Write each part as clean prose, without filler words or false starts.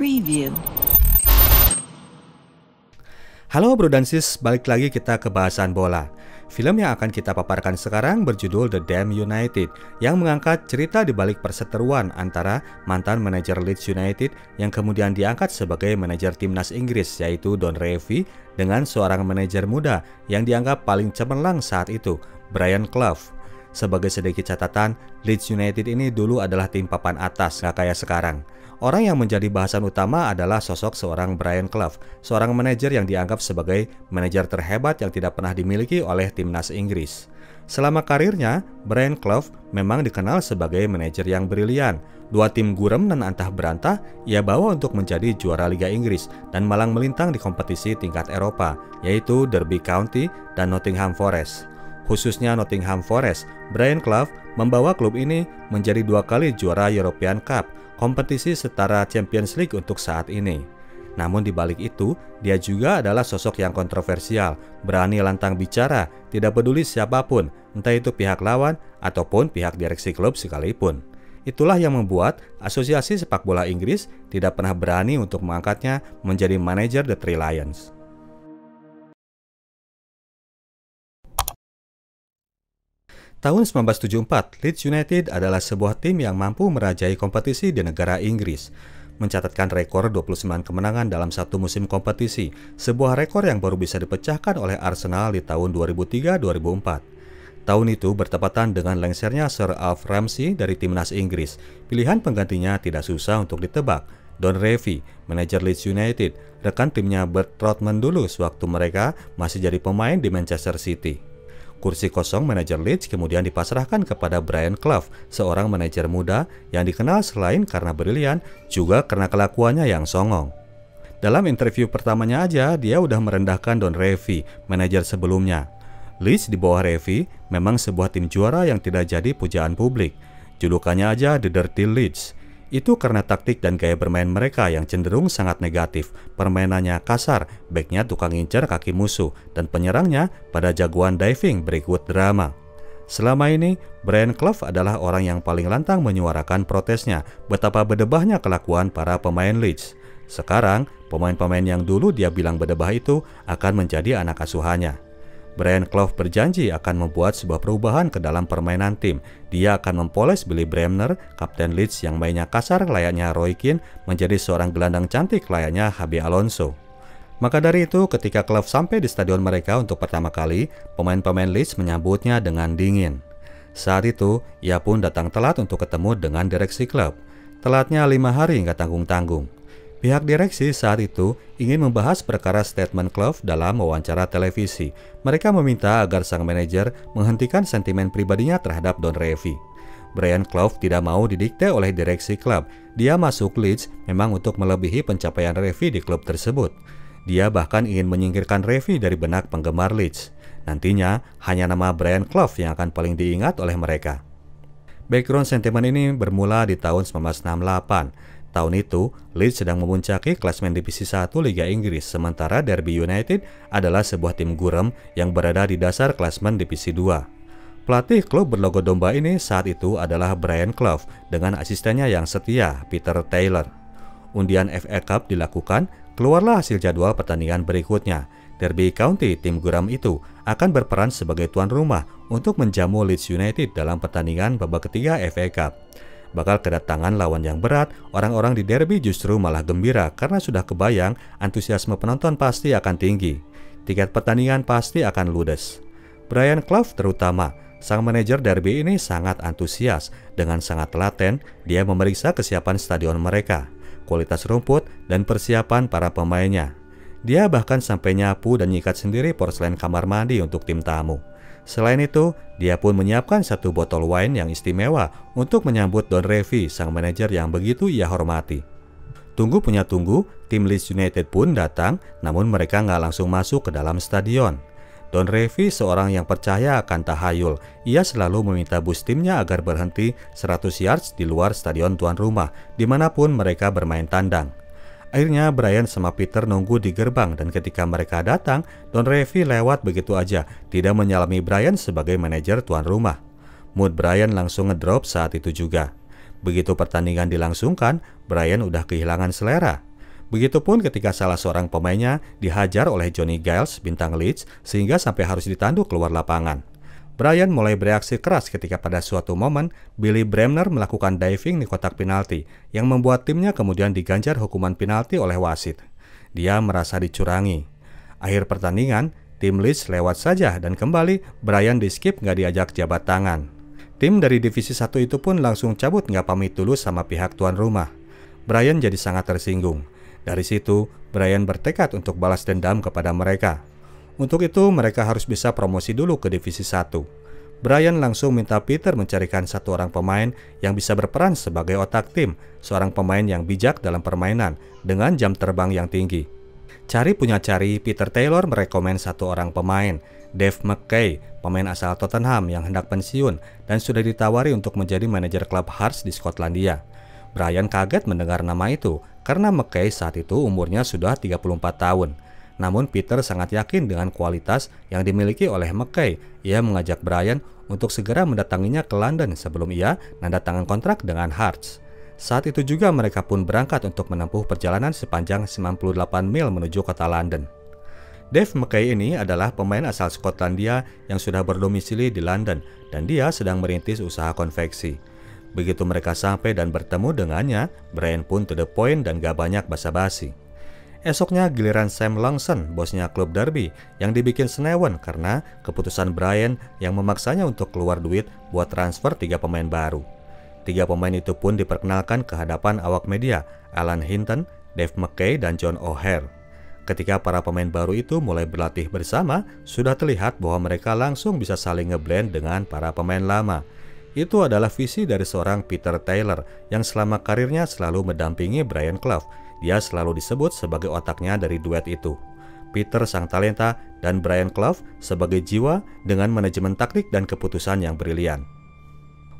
Preview. Halo bro dan sis, balik lagi kita ke bahasan bola. Film yang akan kita paparkan sekarang berjudul The Damned United, yang mengangkat cerita di balik perseteruan antara mantan manajer Leeds United yang kemudian diangkat sebagai manajer timnas Inggris, yaitu Don Revie, dengan seorang manajer muda yang dianggap paling cemerlang saat itu, Brian Clough. Sebagai sedikit catatan, Leeds United ini dulu adalah tim papan atas, gak kayak sekarang. Orang yang menjadi bahasan utama adalah sosok seorang Brian Clough, seorang manajer yang dianggap sebagai manajer terhebat yang tidak pernah dimiliki oleh timnas Inggris. Selama karirnya, Brian Clough memang dikenal sebagai manajer yang brilian. Dua tim gurem dan antah berantah ia bawa untuk menjadi juara Liga Inggris dan malang melintang di kompetisi tingkat Eropa, yaitu Derby County dan Nottingham Forest. Khususnya Nottingham Forest, Brian Clough membawa klub ini menjadi 2 kali juara European Cup, kompetisi setara Champions League untuk saat ini. Namun di balik itu, dia juga adalah sosok yang kontroversial, berani lantang bicara, tidak peduli siapapun, entah itu pihak lawan ataupun pihak direksi klub sekalipun. Itulah yang membuat Asosiasi Sepak Bola Inggris tidak pernah berani untuk mengangkatnya menjadi manajer The Three Lions. Tahun 1974, Leeds United adalah sebuah tim yang mampu merajai kompetisi di negara Inggris, mencatatkan rekor 29 kemenangan dalam satu musim kompetisi, sebuah rekor yang baru bisa dipecahkan oleh Arsenal di tahun 2003-2004. Tahun itu bertepatan dengan lengsernya Sir Alf Ramsey dari timnas Inggris. Pilihan penggantinya tidak susah untuk ditebak. Don Revie, manajer Leeds United, rekan timnya Bert Trautmann dulu sewaktu mereka masih jadi pemain di Manchester City. Kursi kosong manajer Leeds kemudian dipasrahkan kepada Brian Clough, seorang manajer muda yang dikenal selain karena brilian, juga karena kelakuannya yang songong. Dalam interview pertamanya aja, dia udah merendahkan Don Revie, manajer sebelumnya. Leeds di bawah Revie memang sebuah tim juara yang tidak jadi pujaan publik. Julukannya aja The Dirty Leeds. Itu karena taktik dan gaya bermain mereka yang cenderung sangat negatif. Permainannya kasar, backnya tukang incer kaki musuh, dan penyerangnya pada jagoan diving berikut drama. Selama ini, Brian Clough adalah orang yang paling lantang menyuarakan protesnya betapa bedebahnya kelakuan para pemain Leeds. Sekarang, pemain-pemain yang dulu dia bilang bedebah itu akan menjadi anak asuhannya. Brian Clough berjanji akan membuat sebuah perubahan ke dalam permainan tim. Dia akan mempoles Billy Bremner, kapten Leeds yang mainnya kasar layaknya Roy Keane, menjadi seorang gelandang cantik layaknya Xabi Alonso. Maka dari itu, ketika Clough sampai di stadion mereka untuk pertama kali, pemain-pemain Leeds menyambutnya dengan dingin. Saat itu, ia pun datang telat untuk ketemu dengan direksi klub. Telatnya 5 hari nggak tanggung-tanggung. Pihak direksi saat itu ingin membahas perkara statement Clough dalam wawancara televisi. Mereka meminta agar sang manajer menghentikan sentimen pribadinya terhadap Don Revie. Brian Clough tidak mau didikte oleh direksi klub. Dia masuk Leeds memang untuk melebihi pencapaian Revie di klub tersebut. Dia bahkan ingin menyingkirkan Revie dari benak penggemar Leeds. Nantinya hanya nama Brian Clough yang akan paling diingat oleh mereka. Background sentimen ini bermula di tahun 1968. Tahun itu, Leeds sedang memuncaki klasemen Divisi 1 Liga Inggris, sementara Derby United adalah sebuah tim gurem yang berada di dasar klasemen Divisi 2. Pelatih klub berlogo domba ini saat itu adalah Brian Clough dengan asistennya yang setia, Peter Taylor. Undian FA Cup dilakukan, keluarlah hasil jadwal pertandingan berikutnya. Derby County, tim gurem itu, akan berperan sebagai tuan rumah untuk menjamu Leeds United dalam pertandingan babak ketiga FA Cup. Bakal kedatangan lawan yang berat, orang-orang di Derby justru malah gembira karena sudah kebayang antusiasme penonton pasti akan tinggi. Tiket pertandingan pasti akan ludes. Brian Clough terutama, sang manajer Derby ini sangat antusias. Dengan sangat telaten, dia memeriksa kesiapan stadion mereka, kualitas rumput, dan persiapan para pemainnya. Dia bahkan sampai nyapu dan nyikat sendiri porselen kamar mandi untuk tim tamu. Selain itu, dia pun menyiapkan 1 botol wine yang istimewa untuk menyambut Don Revie, sang manajer yang begitu ia hormati. Tunggu punya tunggu, tim Leeds United pun datang, namun mereka nggak langsung masuk ke dalam stadion. Don Revie seorang yang percaya akan tahayul. Ia selalu meminta bus timnya agar berhenti 100 yards di luar stadion tuan rumah, dimanapun mereka bermain tandang. Akhirnya Brian sama Peter nunggu di gerbang dan ketika mereka datang, Don Revie lewat begitu aja, tidak menyalami Brian sebagai manajer tuan rumah. Mood Brian langsung ngedrop saat itu juga. Begitu pertandingan dilangsungkan, Brian udah kehilangan selera. Begitupun ketika salah seorang pemainnya dihajar oleh Johnny Giles, bintang Leeds, sehingga sampai harus ditanduk keluar lapangan. Brian mulai bereaksi keras ketika pada suatu momen Billy Bremner melakukan diving di kotak penalti yang membuat timnya kemudian diganjar hukuman penalti oleh wasit. Dia merasa dicurangi. Akhir pertandingan, tim Leeds lewat saja dan kembali Brian di-skip nggak diajak jabat tangan. Tim dari divisi 1 itu pun langsung cabut nggak pamit dulu sama pihak tuan rumah. Brian jadi sangat tersinggung. Dari situ, Brian bertekad untuk balas dendam kepada mereka. Untuk itu, mereka harus bisa promosi dulu ke divisi 1. Brian langsung minta Peter mencarikan satu orang pemain yang bisa berperan sebagai otak tim, seorang pemain yang bijak dalam permainan, dengan jam terbang yang tinggi. Cari punya cari, Peter Taylor merekomen satu orang pemain, Dave McKay, pemain asal Tottenham yang hendak pensiun dan sudah ditawari untuk menjadi manajer klub Hearts di Skotlandia. Brian kaget mendengar nama itu, karena McKay saat itu umurnya sudah 34 tahun. Namun Peter sangat yakin dengan kualitas yang dimiliki oleh McKay. Ia mengajak Brian untuk segera mendatanginya ke London sebelum ia menandatangani kontrak dengan Hearts. Saat itu juga mereka pun berangkat untuk menempuh perjalanan sepanjang 98 mil menuju kota London. Dave McKay ini adalah pemain asal Skotlandia yang sudah berdomisili di London dan dia sedang merintis usaha konveksi. Begitu mereka sampai dan bertemu dengannya, Brian pun to the point dan gak banyak basa-basi. Esoknya giliran Sam Longson, bosnya klub Derby, yang dibikin senewan karena keputusan Brian yang memaksanya untuk keluar duit buat transfer 3 pemain baru. 3 pemain itu pun diperkenalkan ke hadapan awak media, Alan Hinton, Dave McKay, dan John O'Hare. Ketika para pemain baru itu mulai berlatih bersama, sudah terlihat bahwa mereka langsung bisa saling ngeblend dengan para pemain lama. Itu adalah visi dari seorang Peter Taylor yang selama karirnya selalu mendampingi Brian Clough. Dia selalu disebut sebagai otaknya dari duet itu. Peter sang talenta dan Brian Clough sebagai jiwa dengan manajemen taktik dan keputusan yang brilian.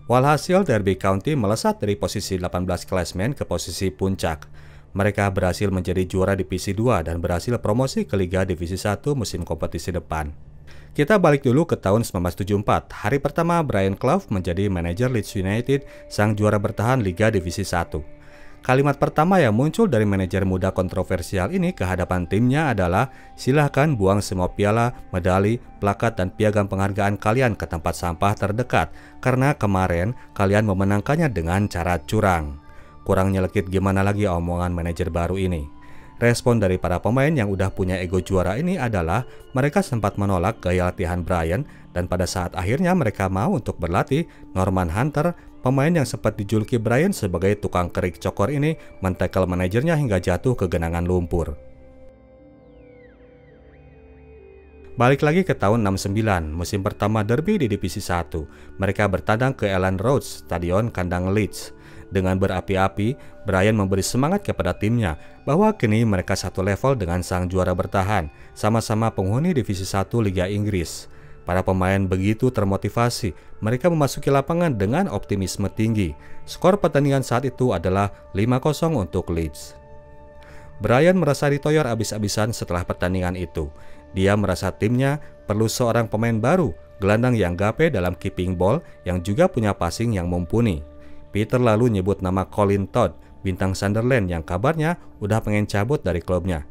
Walhasil Derby County melesat dari posisi 18 klasemen ke posisi puncak. Mereka berhasil menjadi juara divisi 2 dan berhasil promosi ke Liga Divisi 1 musim kompetisi depan. Kita balik dulu ke tahun 1974. Hari pertama Brian Clough menjadi manajer Leeds United, sang juara bertahan Liga Divisi 1. Kalimat pertama yang muncul dari manajer muda kontroversial ini ke hadapan timnya adalah, "Silahkan buang semua piala, medali, plakat, dan piagam penghargaan kalian ke tempat sampah terdekat, karena kemarin kalian memenangkannya dengan cara curang." Kurang nyelekit gimana lagi omongan manajer baru ini. Respon dari para pemain yang udah punya ego juara ini adalah mereka sempat menolak gaya latihan Brian dan pada saat akhirnya mereka mau untuk berlatih, Norman Hunter, pemain yang sempat dijuluki Brian sebagai tukang kerik cokor ini, mentekel manajernya hingga jatuh ke genangan lumpur. Balik lagi ke tahun 69, musim pertama Derby di Divisi 1. Mereka bertandang ke Elland Road, stadion kandang Leeds. Dengan berapi-api, Brian memberi semangat kepada timnya bahwa kini mereka satu level dengan sang juara bertahan, sama-sama penghuni Divisi 1 Liga Inggris. Para pemain begitu termotivasi, mereka memasuki lapangan dengan optimisme tinggi. Skor pertandingan saat itu adalah 5-0 untuk Leeds. Brian merasa ditoyor abis-abisan setelah pertandingan itu. Dia merasa timnya perlu seorang pemain baru, gelandang yang gape dalam keeping ball yang juga punya passing yang mumpuni. Peter lalu nyebut nama Colin Todd, bintang Sunderland yang kabarnya udah pengen cabut dari klubnya.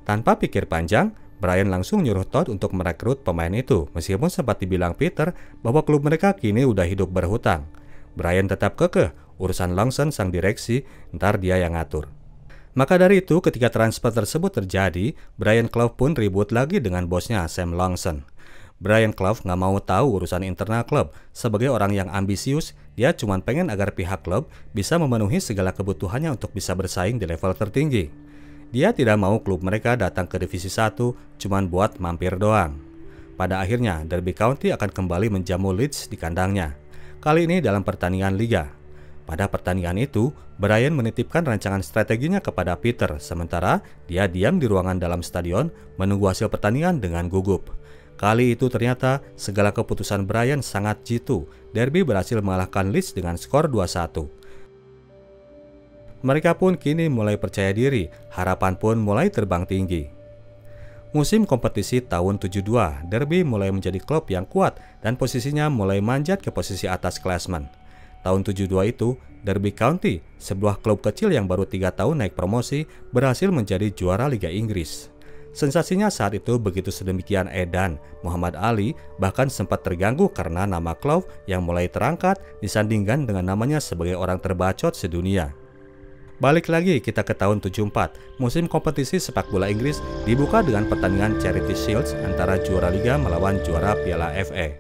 Tanpa pikir panjang, Brian langsung nyuruh Todd untuk merekrut pemain itu, meskipun sempat dibilang Peter bahwa klub mereka kini udah hidup berhutang. Brian tetap kekeh, urusan Longson sang direksi, ntar dia yang ngatur. Maka dari itu, ketika transfer tersebut terjadi, Brian Clough pun ribut lagi dengan bosnya Sam Longson. Brian Clough nggak mau tahu urusan internal klub. Sebagai orang yang ambisius, dia cuma pengen agar pihak klub bisa memenuhi segala kebutuhannya untuk bisa bersaing di level tertinggi. Dia tidak mau klub mereka datang ke Divisi 1 cuma buat mampir doang. Pada akhirnya, Derby County akan kembali menjamu Leeds di kandangnya. Kali ini dalam pertandingan Liga. Pada pertandingan itu, Brian menitipkan rancangan strateginya kepada Peter, sementara dia diam di ruangan dalam stadion menunggu hasil pertandingan dengan gugup. Kali itu ternyata segala keputusan Brian sangat jitu. Derby berhasil mengalahkan Leeds dengan skor 2-1. Mereka pun kini mulai percaya diri, harapan pun mulai terbang tinggi. Musim kompetisi tahun 72, Derby mulai menjadi klub yang kuat dan posisinya mulai manjat ke posisi atas klasemen. Tahun 72 itu, Derby County, sebuah klub kecil yang baru 3 tahun naik promosi, berhasil menjadi juara Liga Inggris. Sensasinya saat itu begitu sedemikian edan, Muhammad Ali bahkan sempat terganggu karena nama klub yang mulai terangkat disandingkan dengan namanya sebagai orang terbacot sedunia. Balik lagi kita ke tahun 74, musim kompetisi sepak bola Inggris dibuka dengan pertandingan Charity Shield antara juara Liga melawan juara Piala FA.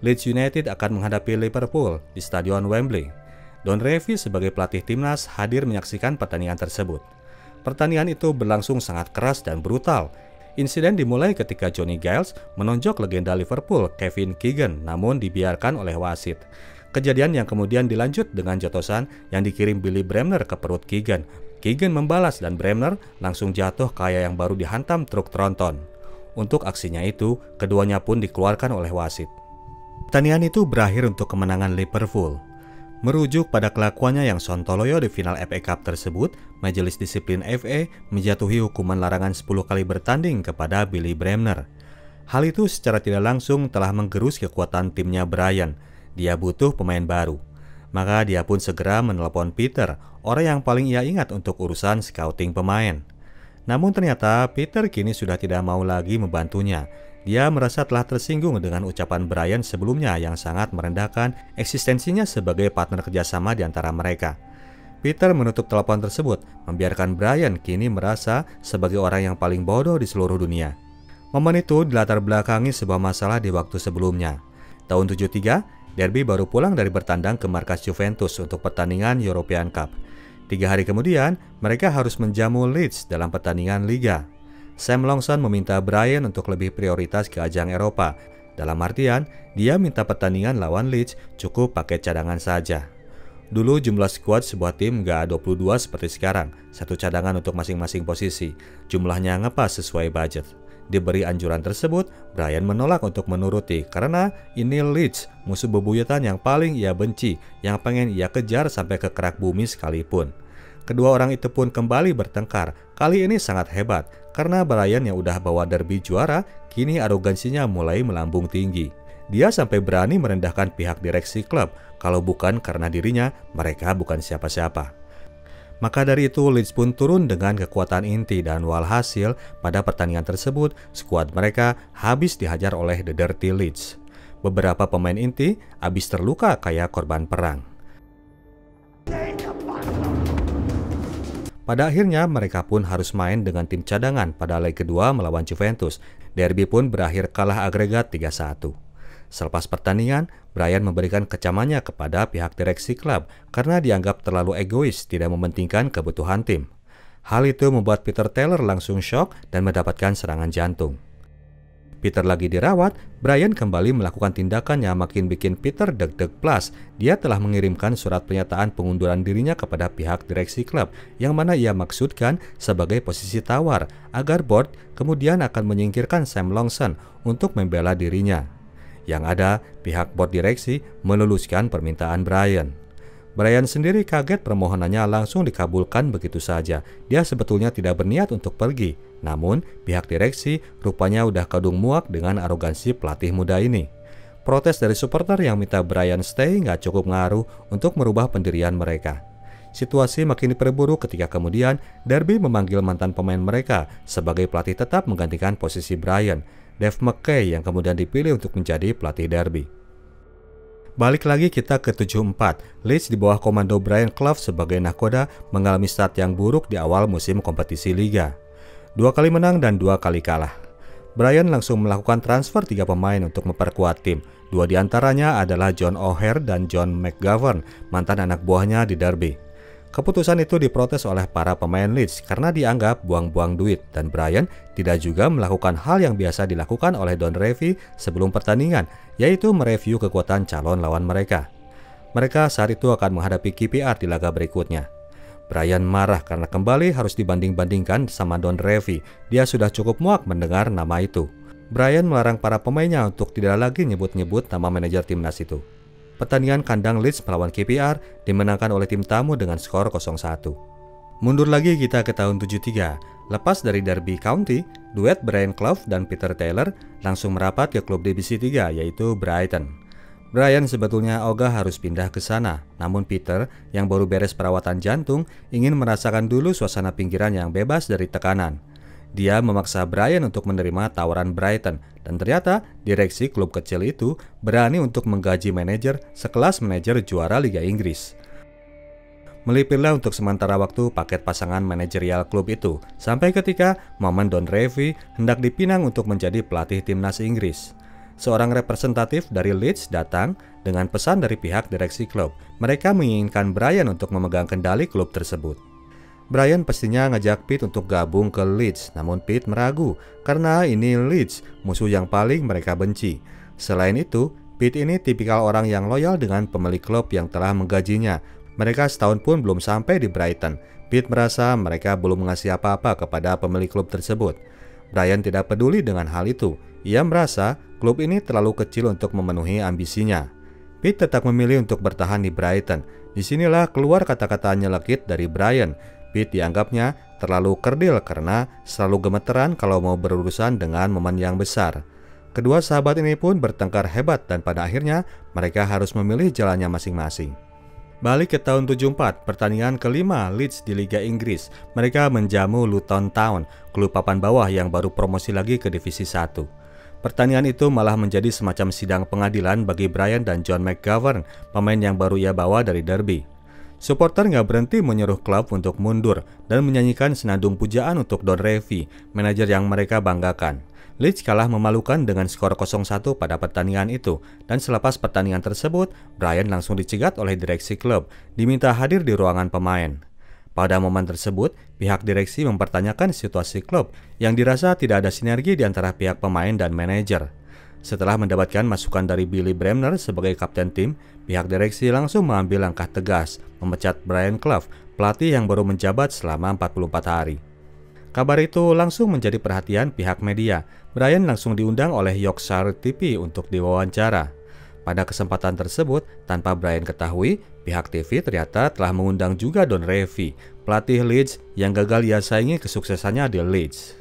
Leeds United akan menghadapi Liverpool di Stadion Wembley. Don Revie sebagai pelatih timnas hadir menyaksikan pertandingan tersebut. Pertandingan itu berlangsung sangat keras dan brutal. Insiden dimulai ketika Johnny Giles menonjok legenda Liverpool Kevin Keegan namun dibiarkan oleh wasit. Kejadian yang kemudian dilanjut dengan jotosan yang dikirim Billy Bremner ke perut Keegan. Keegan membalas dan Bremner langsung jatuh kayak yang baru dihantam truk tronton. Untuk aksinya itu, keduanya pun dikeluarkan oleh wasit. Pertandingan itu berakhir untuk kemenangan Liverpool. Merujuk pada kelakuannya yang sontoloyo di final FA Cup tersebut, Majelis Disiplin FA menjatuhi hukuman larangan 10 kali bertanding kepada Billy Bremner. Hal itu secara tidak langsung telah menggerus kekuatan timnya Brian. Dia butuh pemain baru. Maka dia pun segera menelepon Peter, orang yang paling ia ingat untuk urusan scouting pemain. Namun ternyata Peter kini sudah tidak mau lagi membantunya. Dia merasa telah tersinggung dengan ucapan Brian sebelumnya yang sangat merendahkan eksistensinya sebagai partner kerjasama di antara mereka. Peter menutup telepon tersebut, membiarkan Brian kini merasa sebagai orang yang paling bodoh di seluruh dunia. Momen itu dilatar belakangi sebuah masalah di waktu sebelumnya. Tahun 73, Derby baru pulang dari bertandang ke markas Juventus untuk pertandingan European Cup. 3 hari kemudian, mereka harus menjamu Leeds dalam pertandingan Liga. Sam Longson meminta Brian untuk lebih prioritas ke ajang Eropa. Dalam artian, dia minta pertandingan lawan Leeds cukup pakai cadangan saja. Dulu jumlah skuad sebuah tim gak 22 seperti sekarang, satu cadangan untuk masing-masing posisi. Jumlahnya ngepas sesuai budget. Diberi anjuran tersebut, Brian menolak untuk menuruti karena ini Leeds, musuh bebuyutan yang paling ia benci, yang pengen ia kejar sampai ke kerak bumi sekalipun. Kedua orang itu pun kembali bertengkar. Kali ini sangat hebat, karena Brian yang udah bawa Derby juara, kini arogansinya mulai melambung tinggi. Dia sampai berani merendahkan pihak direksi klub, kalau bukan karena dirinya, mereka bukan siapa-siapa. Maka dari itu Leeds pun turun dengan kekuatan inti dan walhasil pada pertandingan tersebut, skuad mereka habis dihajar oleh The Dirty Leeds. Beberapa pemain inti habis terluka kayak korban perang. Pada akhirnya mereka pun harus main dengan tim cadangan pada leg kedua melawan Juventus. Derby pun berakhir kalah agregat 3-1. Selepas pertandingan, Brian memberikan kecamannya kepada pihak direksi klub karena dianggap terlalu egois tidak mementingkan kebutuhan tim. Hal itu membuat Peter Taylor langsung shock dan mendapatkan serangan jantung. Peter lagi dirawat, Brian kembali melakukan tindakan yang makin bikin Peter deg-deg plus. Dia telah mengirimkan surat pernyataan pengunduran dirinya kepada pihak direksi klub, yang mana ia maksudkan sebagai posisi tawar, agar board kemudian akan menyingkirkan Sam Longson untuk membela dirinya. Yang ada, pihak board direksi meluluskan permintaan Brian. Brian sendiri kaget permohonannya langsung dikabulkan begitu saja. Dia sebetulnya tidak berniat untuk pergi. Namun, pihak direksi rupanya udah kadung muak dengan arogansi pelatih muda ini. Protes dari supporter yang minta Brian stay nggak cukup ngaruh untuk merubah pendirian mereka. Situasi makin diperburuk ketika kemudian Derby memanggil mantan pemain mereka sebagai pelatih tetap menggantikan posisi Brian, Dave McKay yang kemudian dipilih untuk menjadi pelatih Derby. Balik lagi kita ke 74, Leeds di bawah komando Brian Clough sebagai nahkoda mengalami start yang buruk di awal musim kompetisi Liga. 2 kali menang dan 2 kali kalah. Brian langsung melakukan transfer 3 pemain untuk memperkuat tim. 2 diantaranya adalah John O'Hare dan John McGovern, mantan anak buahnya di Derby. Keputusan itu diprotes oleh para pemain Leeds karena dianggap buang-buang duit dan Brian tidak juga melakukan hal yang biasa dilakukan oleh Don Revie sebelum pertandingan, yaitu mereview kekuatan calon lawan mereka. Mereka saat itu akan menghadapi KPR di laga berikutnya. Brian marah karena kembali harus dibanding-bandingkan sama Don Revie. Dia sudah cukup muak mendengar nama itu. Brian melarang para pemainnya untuk tidak lagi nyebut-nyebut nama manajer timnas itu. Pertandingan kandang Leeds melawan KPR dimenangkan oleh tim tamu dengan skor 0-1. Mundur lagi kita ke tahun 73. Lepas dari Derby County, duet Brian Clough dan Peter Taylor langsung merapat ke klub divisi 3 yaitu Brighton. Brian sebetulnya ogah harus pindah ke sana, namun Peter yang baru beres perawatan jantung ingin merasakan dulu suasana pinggiran yang bebas dari tekanan. Dia memaksa Brian untuk menerima tawaran Brighton, dan ternyata direksi klub kecil itu berani untuk menggaji manajer sekelas manajer juara Liga Inggris. Melipirlah untuk sementara waktu paket pasangan manajerial klub itu, sampai ketika momen Don Revie hendak dipinang untuk menjadi pelatih timnas Inggris. Seorang representatif dari Leeds datang dengan pesan dari pihak direksi klub. Mereka menginginkan Brian untuk memegang kendali klub tersebut. Brian pastinya ngajak Pete untuk gabung ke Leeds, namun Pete meragu karena ini Leeds, musuh yang paling mereka benci. Selain itu, Pete ini tipikal orang yang loyal dengan pemilik klub yang telah menggajinya. Mereka setahun pun belum sampai di Brighton. Pete merasa mereka belum mengasih apa-apa kepada pemilik klub tersebut. Brian tidak peduli dengan hal itu. Ia merasa klub ini terlalu kecil untuk memenuhi ambisinya. Pete tetap memilih untuk bertahan di Brighton. Disinilah keluar kata-kata nyelekit dari Brian. Pete dianggapnya terlalu kerdil karena selalu gemeteran kalau mau berurusan dengan momen yang besar. Kedua sahabat ini pun bertengkar hebat dan pada akhirnya mereka harus memilih jalannya masing-masing. Balik ke tahun 74, pertandingan kelima Leeds di Liga Inggris. Mereka menjamu Luton Town, klub papan bawah yang baru promosi lagi ke Divisi 1. Pertandingan itu malah menjadi semacam sidang pengadilan bagi Brian dan John McGovern, pemain yang baru ia bawa dari Derby. Supporter nggak berhenti menyuruh klub untuk mundur dan menyanyikan senandung pujaan untuk Don Revie, manajer yang mereka banggakan. Leeds kalah memalukan dengan skor 0-1 pada pertandingan itu, dan selepas pertandingan tersebut, Brian langsung dicegat oleh direksi klub, diminta hadir di ruangan pemain. Pada momen tersebut, pihak direksi mempertanyakan situasi klub yang dirasa tidak ada sinergi di antara pihak pemain dan manajer. Setelah mendapatkan masukan dari Billy Bremner sebagai kapten tim, pihak direksi langsung mengambil langkah tegas, memecat Brian Clough, pelatih yang baru menjabat selama 44 hari. Kabar itu langsung menjadi perhatian pihak media. Brian langsung diundang oleh Yorkshire TV untuk diwawancara. Pada kesempatan tersebut, tanpa Brian ketahui, pihak TV ternyata telah mengundang juga Don Revie, pelatih Leeds yang gagal ia saingi kesuksesannya di Leeds.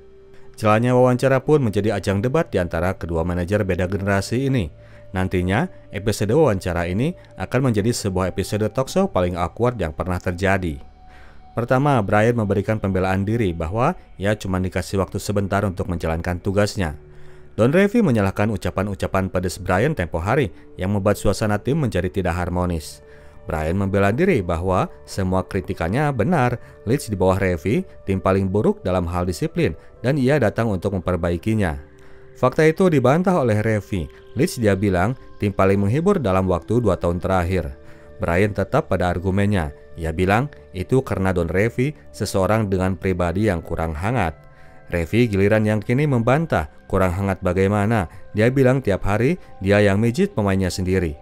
Jalannya wawancara pun menjadi ajang debat di antara kedua manajer beda generasi ini. Nantinya, episode wawancara ini akan menjadi sebuah episode talkshow paling awkward yang pernah terjadi. Pertama, Brian memberikan pembelaan diri bahwa ia cuma dikasih waktu sebentar untuk menjalankan tugasnya. Don Revie menyalahkan ucapan-ucapan pedes Brian tempo hari yang membuat suasana tim menjadi tidak harmonis. Brian membela diri bahwa semua kritikannya benar. Leeds di bawah Revie, tim paling buruk dalam hal disiplin, dan ia datang untuk memperbaikinya. Fakta itu dibantah oleh Revie. Leeds dia bilang tim paling menghibur dalam waktu 2 tahun terakhir. Brian tetap pada argumennya. Ia bilang itu karena Don Revie seseorang dengan pribadi yang kurang hangat. Revie giliran yang kini membantah, kurang hangat bagaimana. Dia bilang tiap hari dia yang mijit pemainnya sendiri.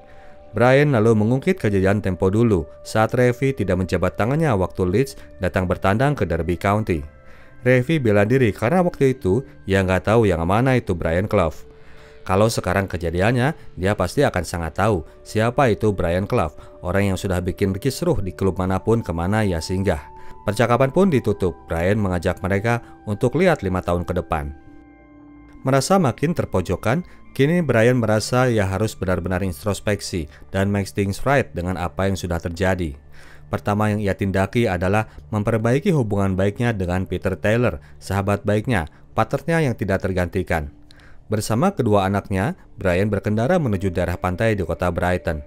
Brian lalu mengungkit kejadian tempo dulu saat Revie tidak menjabat tangannya waktu Leeds datang bertandang ke Derby County. Revie bela diri karena waktu itu ia nggak tahu yang mana itu Brian Clough. Kalau sekarang kejadiannya, dia pasti akan sangat tahu siapa itu Brian Clough, orang yang sudah bikin kisruh di klub manapun kemana ia singgah. Percakapan pun ditutup. Brian mengajak mereka untuk lihat 5 tahun ke depan. Merasa makin terpojokan, kini Brian merasa ia harus benar-benar introspeksi dan make things right dengan apa yang sudah terjadi. Pertama yang ia tindaki adalah memperbaiki hubungan baiknya dengan Peter Taylor, sahabat baiknya, partnernya yang tidak tergantikan. Bersama kedua anaknya, Brian berkendara menuju daerah pantai di kota Brighton.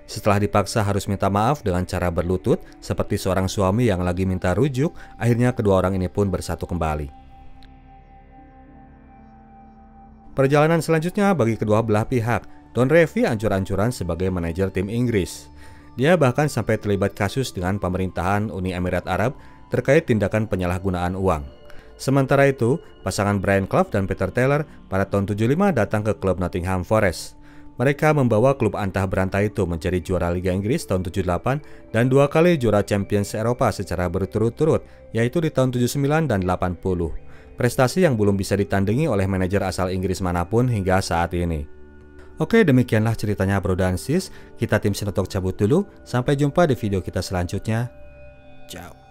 Setelah dipaksa harus minta maaf dengan cara berlutut, seperti seorang suami yang lagi minta rujuk, akhirnya kedua orang ini pun bersatu kembali. Perjalanan selanjutnya bagi kedua belah pihak, Don Revie ancur-ancuran sebagai manajer tim Inggris. Dia bahkan sampai terlibat kasus dengan pemerintahan Uni Emirat Arab terkait tindakan penyalahgunaan uang. Sementara itu, pasangan Brian Clough dan Peter Taylor pada tahun 75 datang ke klub Nottingham Forest. Mereka membawa klub antah berantai itu menjadi juara Liga Inggris tahun 78 dan 2 kali juara Champions Eropa secara berturut-turut, yaitu di tahun 79 dan 80. Prestasi yang belum bisa ditandingi oleh manajer asal Inggris manapun hingga saat ini. Oke, demikianlah ceritanya Bro dan Sis. Kita tim Sinotok cabut dulu. Sampai jumpa di video kita selanjutnya. Ciao.